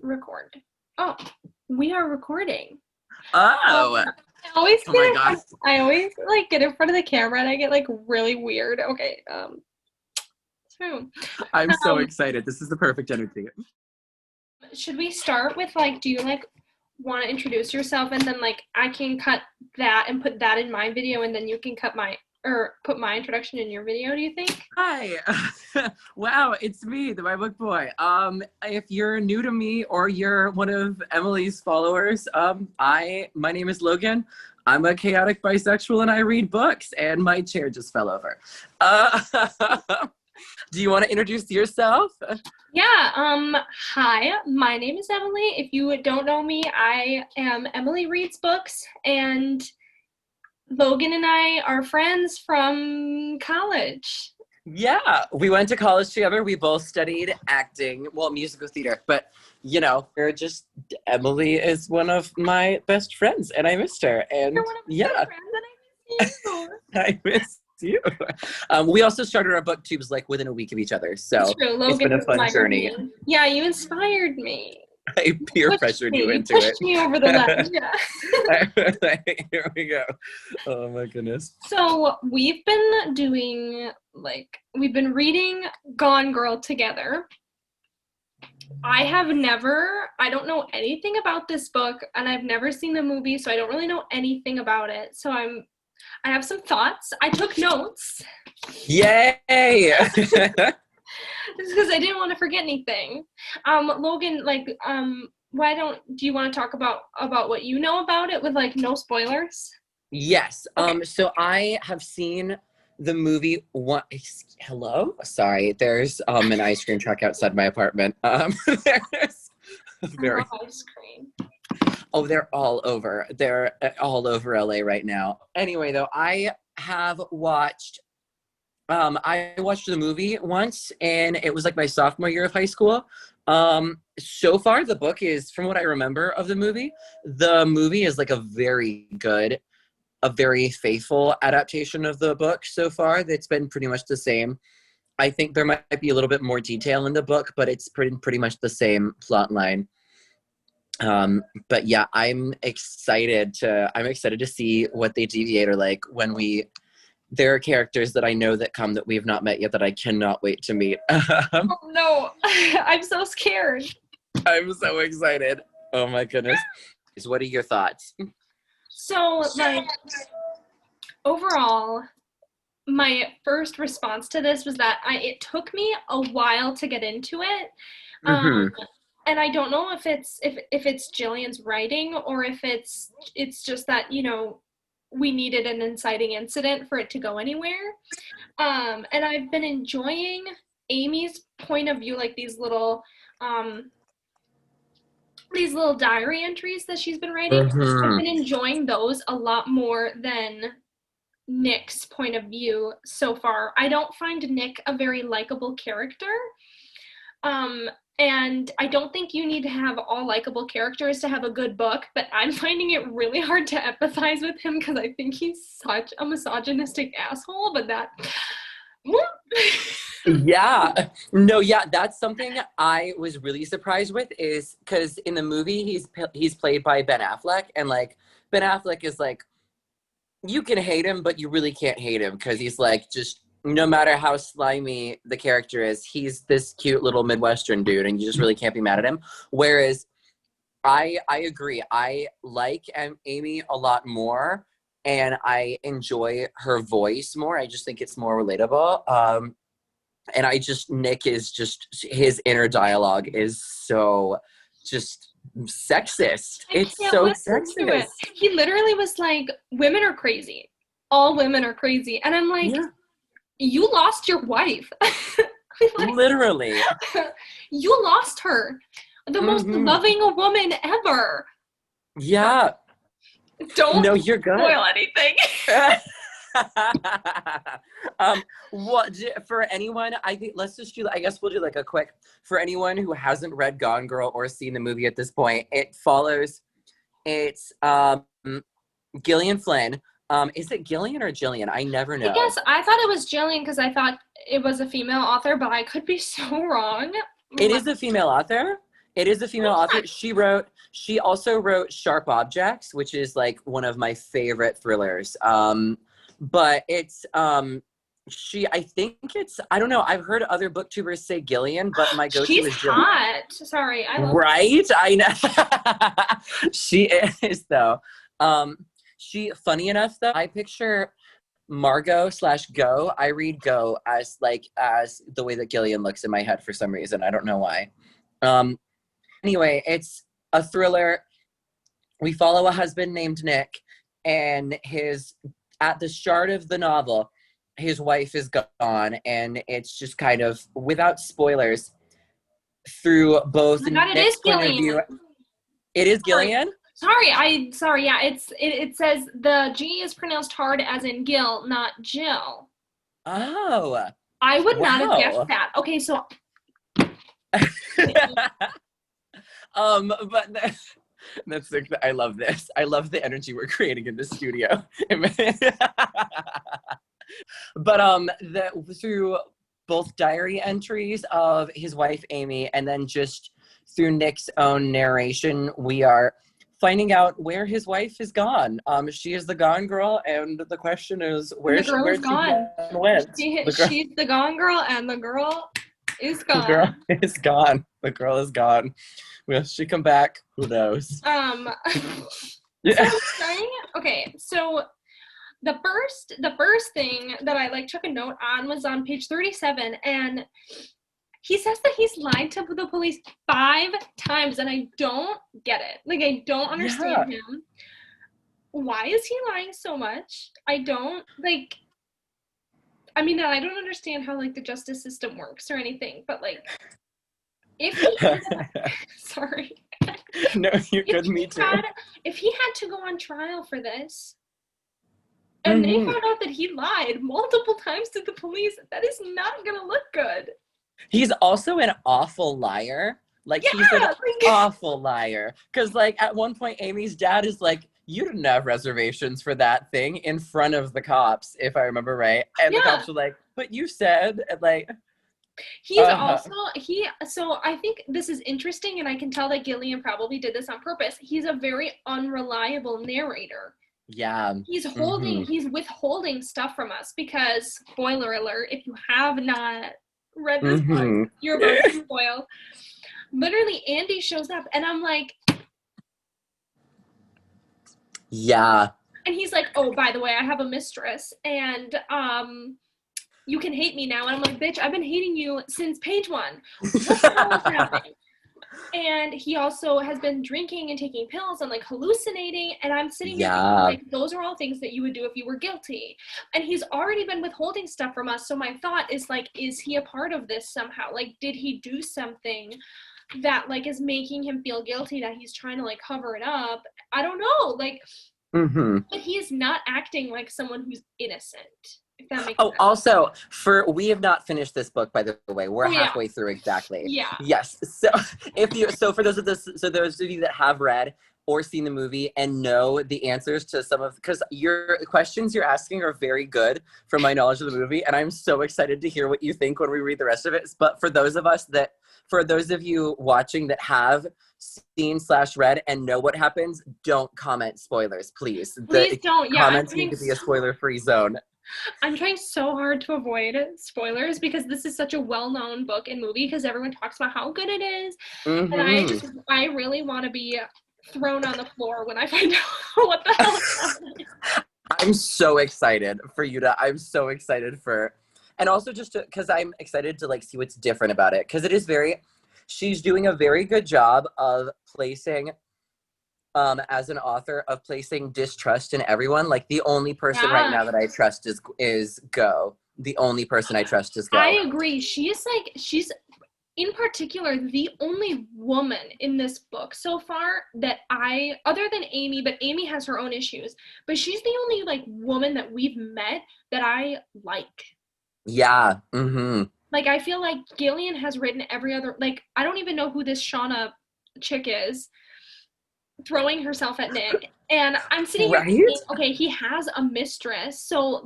record. Oh, we are recording. Oh. I always like get in front of the camera and I get like really weird. Okay. I'm so excited. This is the perfect energy. Should we start with like, do you like want to introduce yourself and then like I can cut that and put that in my video and then you can put my introduction in your video, do you think? Hi. Wow, it's me, my book boy. If you're new to me or you're one of Emily's followers, my name is Logan. I'm a chaotic bisexual and I read books, and my chair just fell over. Do you want to introduce yourself? Yeah, hi, my name is Emily. If you don't know me, I am Emily Reads Books, and Logan and I are friends from college. Yeah, we went to college together. We both studied acting, well, musical theater, but you know, Emily is one of my best friends and I missed her. And You're one of my yeah, best friends and I miss you. We also started our booktubes like within a week of each other. So Logan it's been a fun journey. Me. Yeah, you inspired me. I peer pressured you into pushed it. Me over the ledge. Yeah. Here we go. Oh my goodness. So we've been reading Gone Girl together. I don't know anything about this book, and I've never seen the movie, so I don't really know anything about it. So I have some thoughts. I took notes. Yay! Just because I didn't want to forget anything. Logan, do you want to talk about what you know about it with like no spoilers? Yes. Okay. So I have seen the movie hello? Sorry, there's an ice cream truck outside my apartment. There's very ice cream. Oh, they're all over. They're all over LA right now. Anyway, though, I watched the movie once, and it was like my sophomore year of high school. So far, the book is, from what I remember of the movie is like a very faithful adaptation of the book so far. That's been pretty much the same. I think there might be a little bit more detail in the book, but it's pretty much the same plot line. But yeah, I'm excited to see what they deviate, or like when there are characters that I know that we have not met yet that I cannot wait to meet. Oh no, I'm so scared. I'm so excited. Oh my goodness. What are your thoughts? So, like, overall, my first response to this was that it took me a while to get into it. And I don't know if it's Gillian's writing or if it's just that, you know, we needed an inciting incident for it to go anywhere. And I've been enjoying Amy's point of view, like these little diary entries that she's been writing. I've been enjoying those a lot more than Nick's point of view so far. I don't find Nick a very likable character. And I don't think you need to have all likable characters to have a good book, but I'm finding it really hard to empathize with him because I think he's such a misogynistic asshole, but that... Yeah. No, yeah, that's something I was really surprised with, is because in the movie he's played by Ben Affleck, and like Ben Affleck is like, you can hate him, but you really can't hate him because he's like, just no matter how slimy the character is, he's this cute little Midwestern dude, and you just really can't be mad at him. Whereas I agree. I like Amy a lot more, and I enjoy her voice more. I just think it's more relatable. And Nick is just, his inner dialogue is so just sexist. It's so sexist. He literally was like, women are crazy. All women are crazy. And I'm like, yeah. You lost your wife. Like, literally. You lost her. The most loving woman ever. Yeah. You're good. Spoil anything. What for anyone? I think let's just do. I guess we'll do like a quick, for anyone who hasn't read Gone Girl or seen the movie at this point. It's Gillian Flynn. Is it Gillian or Gillian? I never know. I thought it was Gillian because I thought it was a female author, but I could be so wrong. It is a female author. It is a female author. She also wrote Sharp Objects, which is like one of my favorite thrillers. But it's I think it's, I don't know. I've heard other booktubers say Gillian, but my go-to She's is Gillian. hot. Sorry, I love Right? I know. She is though. Funny enough though, I picture Margot/Go. I read Go as the way that Gillian looks in my head for some reason. I don't know why. Anyway, it's a thriller. We follow a husband named Nick, and at the start of the novel, his wife is gone, and it's just kind of, without spoilers, through both Nick's point of view. It is Gillian? Sorry, yeah, it says the G is pronounced hard as in Gil, not Jill. Oh. I would not have guessed that. Okay, so but that's I love this. I love the energy we're creating in the studio. But through both diary entries of his wife Amy, and then just through Nick's own narration, we are finding out where his wife is gone. She is the gone girl, and the question is where's she gone? She's the gone girl, and the girl is gone. The girl is gone. The girl is gone. Will she come back? Who knows? Yeah. Okay, so the first thing that I took a note on was on page 37, and he says that he's lied to the police 5 times, and I don't get it. I don't understand him. Why is he lying so much? I don't understand how the justice system works or anything, but if he sorry. No, you're good, me too. If he had to go on trial for this, and they found out that he lied multiple times to the police, that is not gonna look good. He's also an awful liar. He's an awful liar. Because, at one point, Amy's dad is you didn't have reservations for that thing in front of the cops, if I remember right. And the cops were but you said, He's so I think this is interesting, and I can tell that Gillian probably did this on purpose. He's a very unreliable narrater. Yeah. He's withholding stuff from us because, spoiler alert, if you have not read this book, you're about to spoil. Literally, Andy shows up, and I'm like, yeah. And he's like, oh, by the way, I have a mistress, and you can hate me now. And I'm like, bitch, I've been hating you since page 1. What the hell is happening? And he also has been drinking and taking pills and hallucinating. And I'm sitting here thinking, those are all things that you would do if you were guilty. And he's already been withholding stuff from us. So my thought is is he a part of this somehow? Did he do something that is making him feel guilty, that he's trying to cover it up? I don't know. But he is not acting like someone who's innocent. If that makes sense. Also, we have not finished this book, by the way. We're halfway through exactly. Yeah. Yes. So for those of you that have read or seen the movie and know the answers to because your questions you're asking are very good from my knowledge of the movie, and I'm so excited to hear what you think when we read the rest of it. But for those of you watching that have seen/read and know what happens, don't comment spoilers, please. Please don't. Yeah, comments need to be a spoiler-free zone. I'm trying so hard to avoid spoilers because this is such a well-known book and movie because everyone talks about how good it is. And I really want to be thrown on the floor when I find out what the hell is happening. I'm so excited for you I'm so excited and also just because I'm excited to see what's different about it, because it is she's doing a very good job of placing as an author, of placing distrust in everyone. The only person right now that I trust is Go. The only person I trust is Go. I agree. She's in particular the only woman in this book so far that other than Amy, but Amy has her own issues, but she's the only woman that we've met that I like. Yeah. I feel like Gillian has written every other, I don't even know who this Shauna chick is, throwing herself at Nick, and I'm sitting here thinking, okay, he has a mistress, so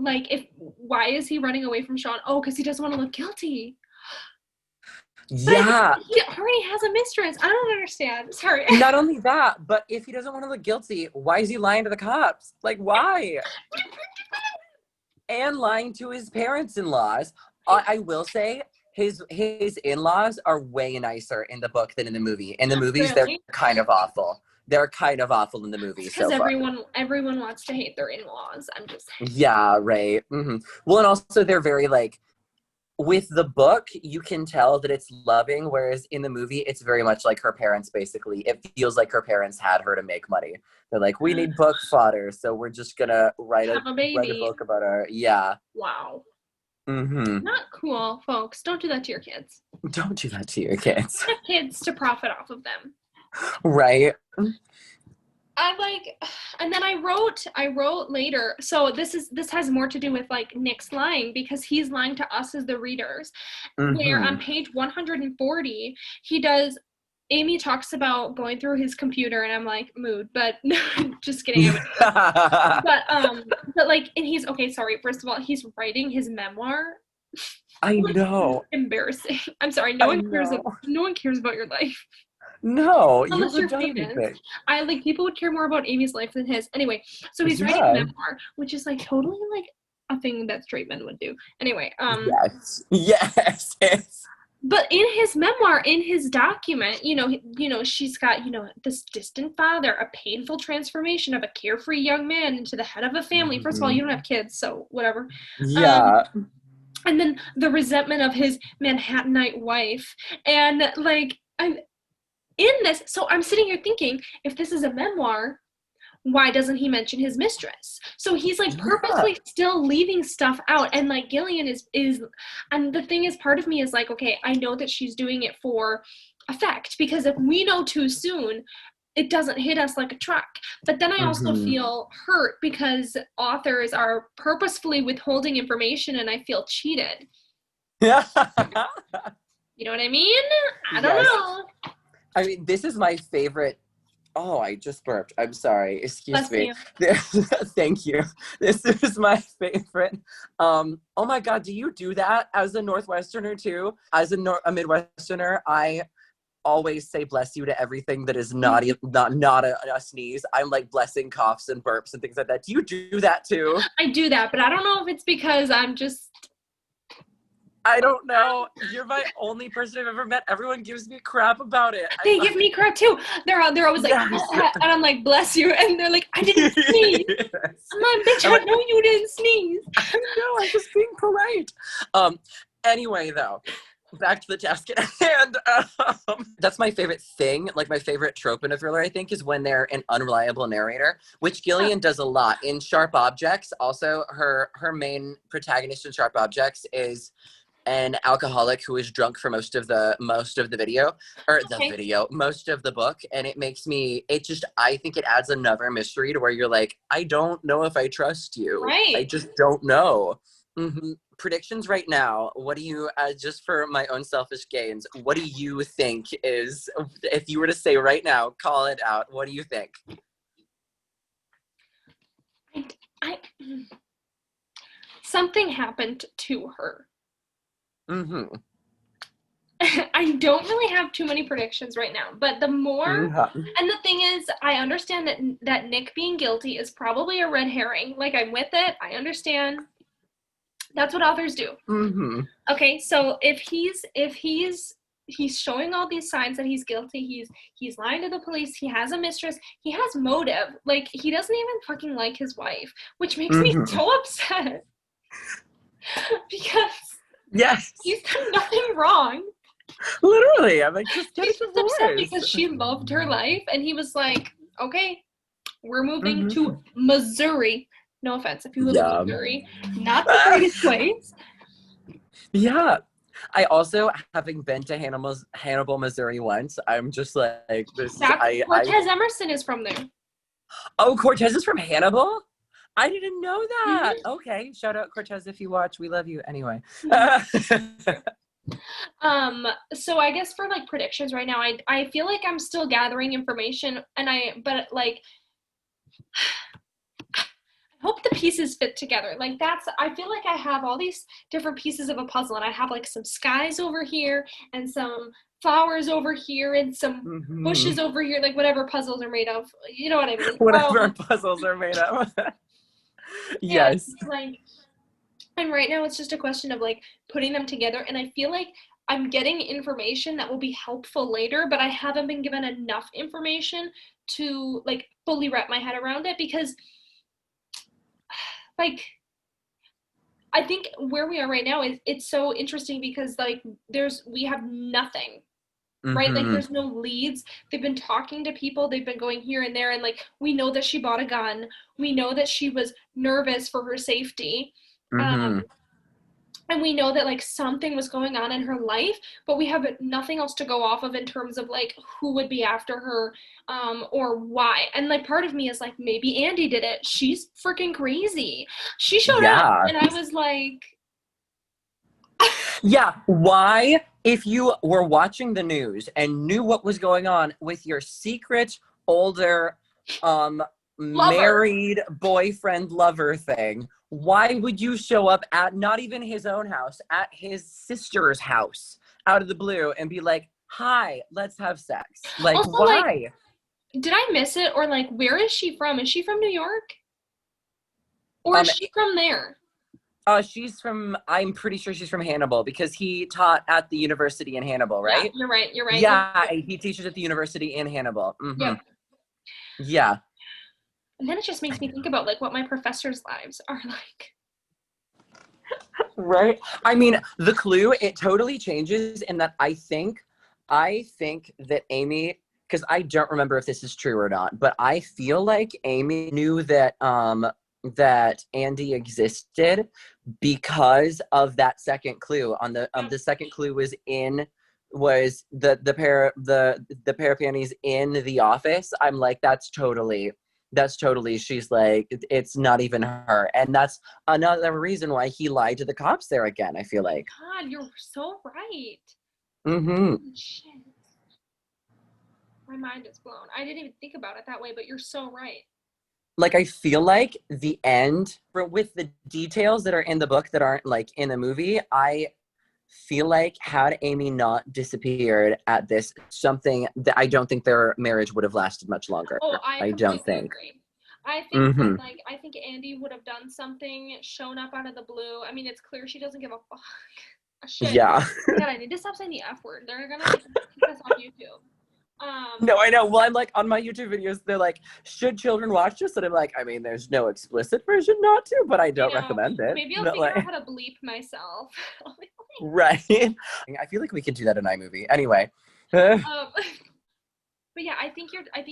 why is he running away from Sean? Oh, because he doesn't want to look guilty. Yeah. But he already has a mistress. I don't understand. Sorry. Not only that, but if he doesn't want to look guilty, why is he lying to the cops? Like, why? And lying to his parents-in-laws. I will say his in-laws are way nicer in the book than in the movie. In the movies, they're kind of awful. They're kind of awful in the movie so far. Because everyone wants to hate their in-laws. I'm just saying. Yeah, right. Mm-hmm. Well, and also they're very like, with the book, you can tell that it's loving, whereas in the movie, it's very much like her parents, basically. It feels like her parents had her to make money. They're like, we need book fodder, so we're just gonna write a book about her. Yeah. Wow. Mm-hmm. Not cool, folks. Don't do that to your kids. Don't do that to your kids. Have kids to profit off of them. Right. And then I wrote later. So this has more to do with like Nick's lying, because he's lying to us as the readers. Mm-hmm. Where on page 140, Amy talks about going through his computer, and I'm like, mood, but just kidding. but like, and he's okay. Sorry. First of all, he's writing his memoir. I know. Embarrassing. I'm sorry. No one cares about your life. No, unless you're famous. People would care more about Amy's life than his. Anyway, so he's writing a memoir, which is like totally like a thing that straight men would do. Anyway, yes. But in his memoir, in his document, she's got, this distant father, a painful transformation of a carefree young man into the head of a family. First of all, you don't have kids, so whatever. Yeah. And then the resentment of his Manhattanite wife, and like I'm in this. So I'm sitting here thinking, if this is a memoir, why doesn't he mention his mistress? So he's like purposely still leaving stuff out. And like Gillian is, and the thing is, part of me is like, okay, I know that she's doing it for effect, because if we know too soon, it doesn't hit us like a truck. But then I also feel hurt because authors are purposefully withholding information, and I feel cheated. Yeah. You know what I mean? I don't know. I mean, this is my favorite. Oh, I just burped. I'm sorry. Excuse me. Thank you. This is my favorite. Oh my God, do you do that as a Northwesterner too? As a Midwesterner, I always say bless you to everything that is not a sneeze. I'm like blessing coughs and burps and things like that. Do you do that too? I do that, but I don't know if it's because I don't know. You're my only person I've ever met. Everyone gives me crap about it. They give me crap too. They're always like, and I'm like, bless you. And they're like, I didn't sneeze. I'm like, bitch, I know you didn't sneeze. I know, I'm just being polite. Anyway, though, back to the task at hand. That's my favorite thing. Like, my favorite trope in a thriller, I think, is when they're an unreliable narrator, which Gillian does a lot. In Sharp Objects, also, her main protagonist in Sharp Objects is an alcoholic who is drunk for most of the book, and I think it adds another mystery to where you're like, I don't know if I trust you. Right. I just don't know. Predictions right now. What do you, just for my own selfish gains, what do you think is, if you were to say right now, call it out, what do you think? Something happened to her. I don't really have too many predictions right now, but the more, and the thing is, I understand that Nick being guilty is probably a red herring. Like, I'm with it. I understand. That's what authors do. Okay, so if he's showing all these signs that he's guilty, he's lying to the police, he has a mistress, he has motive. Like, he doesn't even fucking like his wife, which makes me so upset. Because he's done nothing wrong. Literally, I'm like, just get a divorce. Upset because she loved her life, and he was like, okay, we're moving to Missouri. No offense if you live in Missouri. Not the greatest place. Yeah. I also, having been to Hannibal, Missouri once, I'm just like, Cortez Emerson is from there. Oh, Cortez is from Hannibal? I didn't know that. Okay, shout out Cortez if you watch. We love you anyway. So I guess for like predictions right now, I feel like I'm still gathering information, but like, I hope the pieces fit together. Like I feel like I have all these different pieces of a puzzle, and I have like some skies over here and some flowers over here and some bushes over here, like whatever puzzles are made of. You know what I mean? Whatever puzzles are made of. Yes. Like, and right now it's just a question of like putting them together, and I feel like I'm getting information that will be helpful later, but I haven't been given enough information to like fully wrap my head around it, because like I think where we are right now is it's so interesting because like we have nothing, right? Like there's no leads. They've been talking to people, they've been going here and there, and like we know that she bought a gun, we know that she was nervous for her safety, and we know that like something was going on in her life, but we have nothing else to go off of in terms of like who would be after her, or why. And like part of me is like, maybe Andy did it. She's freaking crazy. She showed up and I was like, yeah, why, if you were watching the news and knew what was going on with your secret older married boyfriend lover thing, why would you show up at not even his own house, at his sister's house out of the blue and be like, hi, let's have sex? Like, also, why? Like, did I miss it? Or like, where is she from? Is she from New York? Or is she from there? She's from, I'm pretty sure she's from Hannibal, because he taught at the university in Hannibal, right? Yeah, you're right. Yeah, he teaches at the university in Hannibal. Yep. Yeah. And then it just makes me think about like what my professors' lives are like. Right? I mean, the clue, it totally changes in that I think that Amy, because I don't remember if this is true or not, but I feel like Amy knew that that Andy existed because of that second clue. On the second clue was the pair of panties in the office. I'm like, that's totally, she's like, it's not even her. And that's another reason why he lied to the cops there again, I feel like. God, you're so right. Shit. My mind is blown. I didn't even think about it that way, but you're so right. Like, I feel like the end, with the details that are in the book that aren't like in the movie, I feel like had Amy not disappeared at this, something that I don't think their marriage would have lasted much longer. Oh, I don't think. Agree. I think that, like, I think Andy would have done something, shown up out of the blue. I mean, it's clear she doesn't give a fuck. Shit. Yeah. God, I need to stop saying the F word. They're gonna take us off YouTube. No, I know. Well, I'm like, on my YouTube videos, they're like, should children watch this? And I'm like, I mean, there's no explicit version not to, but I don't recommend it. Maybe I'll figure out how to bleep myself. Right. I feel like we could do that in iMovie. Anyway. But yeah, I think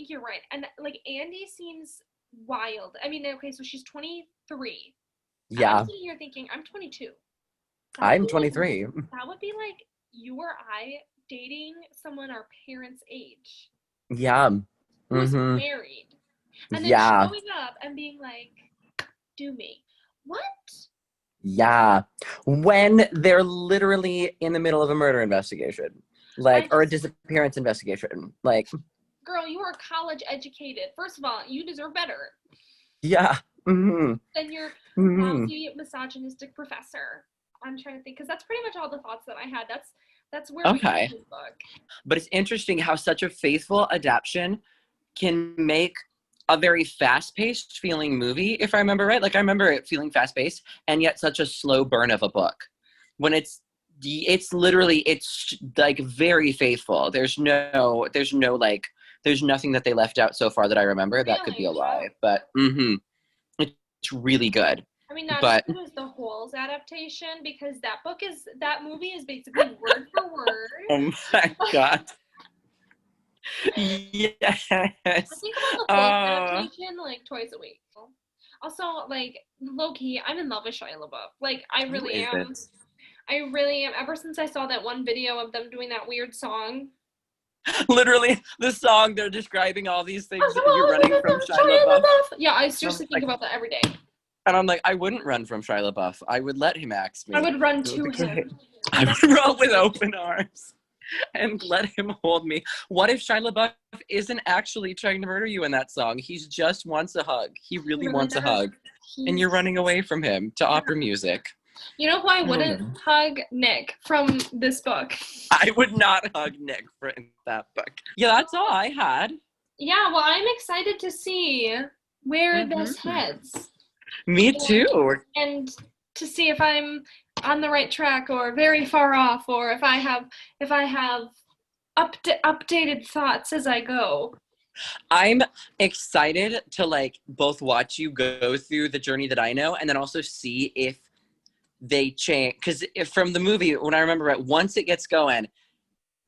you're right. And like, Andy seems wild. I mean, okay, so she's 23. Yeah. I'm sitting here thinking, I'm 22. I'm 23. That would be like you or I dating someone our parents' age. Yeah. Who's married. And then showing up and being like, do me. What? Yeah. When they're literally in the middle of a murder investigation. Like, or a disappearance investigation. Like, girl, you are college educated. First of all, you deserve better. Yeah. Than your lousy, misogynistic professor. I'm trying to think, because that's pretty much all the thoughts that I had. That's where we end this book. But it's interesting how such a faithful adaptation can make a very fast-paced feeling movie, if I remember right. Like, I remember it feeling fast-paced, and yet such a slow burn of a book. When it's like very faithful. There's nothing that they left out so far that I remember. Really? That could be a lie. But it's really good. I mean, not as good as the Holes adaptation, because that movie is basically word for word. Oh my God. Yes. I think about the Holes adaptation like twice a week. Also, like, low-key, I'm in love with Shia LaBeouf. Like, I really am. I really am. Ever since I saw that one video of them doing that weird song. Literally, the song, they're describing all these things that you're running from Shia LaBeouf. Yeah, I seriously think about that every day. And I'm like, I wouldn't run from Shia LaBeouf. I would let him axe me. I would run to him. I would run with open arms. and let him hold me. What if Shia LaBeouf isn't actually trying to murder you in that song? He just wants a hug. He really wants a hug. And you're running away from him to opera music. You know who I wouldn't hug? Nick from this book. I would not hug Nick for that book. Yeah, that's all I had. Yeah, well, I'm excited to see where this heads. Me too. And to see if I'm on the right track or very far off, or if I have updated thoughts as I go. I'm excited to like both watch you go through the journey that I know and then also see if they change, because from the movie, when I remember it, once it gets going,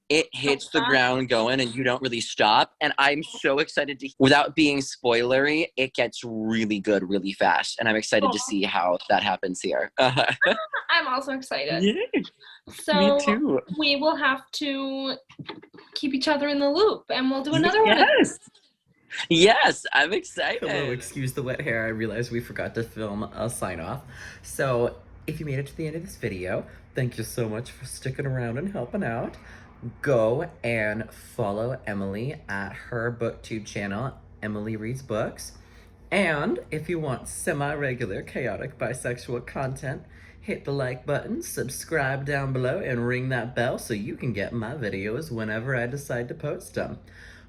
it hits the ground going and you don't really stop. And I'm so excited to, without being spoilery, it gets really good really fast. And I'm excited to see how that happens here. I'm also excited. Yeah. So Me too. we will have to keep each other in the loop, and we'll do another one. Yes, I'm excited. Hello, excuse the wet hair. I realized we forgot to film a sign off. So if you made it to the end of this video, thank you so much for sticking around and helping out. Go and follow Emily at her booktube channel, Emily Reads Books. And if you want semi-regular, chaotic, bisexual content, hit the like button, subscribe down below, and ring that bell so you can get my videos whenever I decide to post them.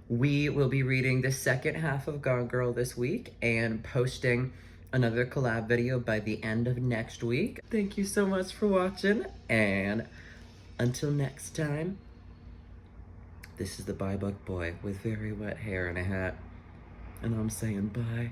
We will be reading the second half of Gone Girl this week and posting another collab video by the end of next week. Thank you so much for watching, and until next time, this is the Bye Book Boy with very wet hair and a hat, and I'm saying bye.